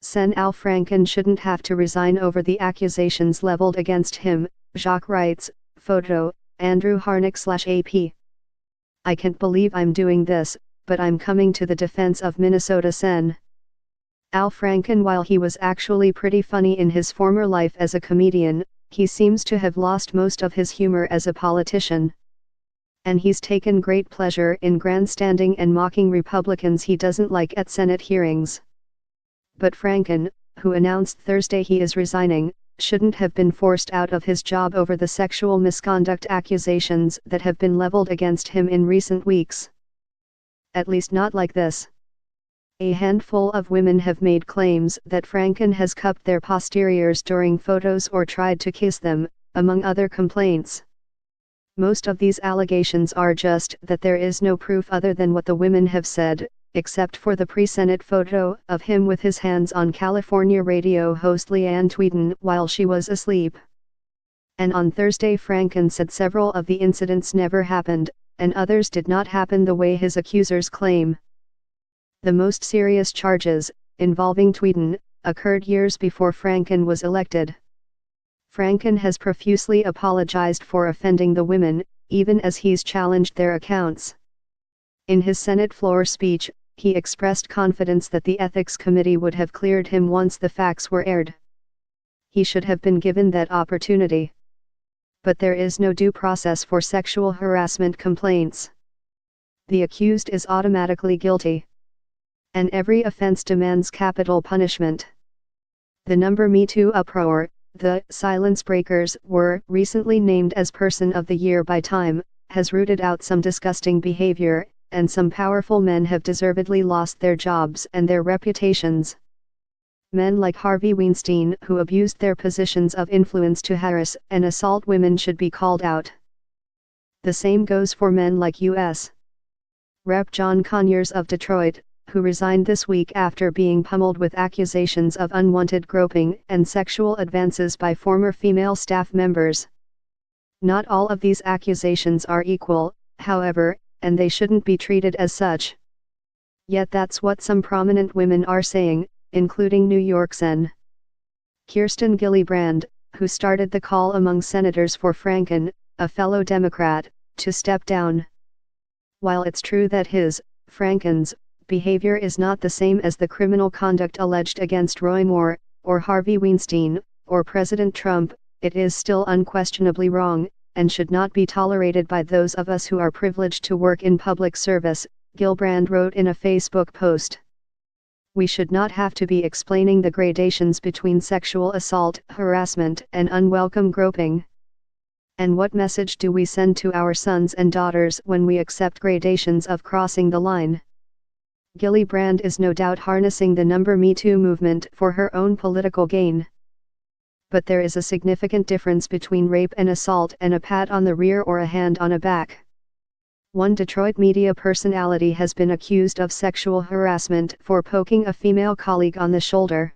Sen Al Franken shouldn't have to resign over the accusations leveled against him, Jacques writes. Photo, Andrew Harnick/AP. I can't believe I'm doing this, but I'm coming to the defense of Minnesota Sen. Al Franken. While he was actually pretty funny in his former life as a comedian, he seems to have lost most of his humor as a politician. And he's taken great pleasure in grandstanding and mocking Republicans he doesn't like at Senate hearings. But Franken, who announced Thursday he is resigning, shouldn't have been forced out of his job over the sexual misconduct accusations that have been leveled against him in recent weeks. At least not like this. A handful of women have made claims that Franken has cupped their posteriors during photos or tried to kiss them, among other complaints. Most of these allegations are just that there is no proof other than what the women have said, except for the pre-Senate photo of him with his hands on California radio host Leanne Tweeden while she was asleep. And on Thursday Franken said several of the incidents never happened, and others did not happen the way his accusers claim. The most serious charges, involving Tweeden, occurred years before Franken was elected. Franken has profusely apologized for offending the women, even as he's challenged their accounts. In his Senate floor speech, he expressed confidence that the Ethics Committee would have cleared him once the facts were aired. He should have been given that opportunity. But there is no due process for sexual harassment complaints. The accused is automatically guilty. And every offense demands capital punishment. The Me Too uproar, the Silence Breakers were recently named as Person of the Year by Time, has rooted out some disgusting behavior, and some powerful men have deservedly lost their jobs and their reputations. Men like Harvey Weinstein, who abused their positions of influence to harass and assault women, should be called out. The same goes for men like U.S. Rep. John Conyers of Detroit, who resigned this week after being pummeled with accusations of unwanted groping and sexual advances by former female staff members. Not all of these accusations are equal, however, and they shouldn't be treated as such. Yet that's what some prominent women are saying, including New York Sen. Kirsten Gillibrand, who started the call among senators for Franken, a fellow Democrat, to step down. While it's true that Franken's, behavior is not the same as the criminal conduct alleged against Roy Moore, or Harvey Weinstein, or President Trump, it is still unquestionably wrong, and should not be tolerated by those of us who are privileged to work in public service, Gillibrand wrote in a Facebook post. We should not have to be explaining the gradations between sexual assault, harassment, and unwelcome groping. And what message do we send to our sons and daughters when we accept gradations of crossing the line? Gillibrand is no doubt harnessing the Me Too movement for her own political gain. But there is a significant difference between rape and assault and a pat on the rear or a hand on a back. One Detroit media personality has been accused of sexual harassment for poking a female colleague on the shoulder.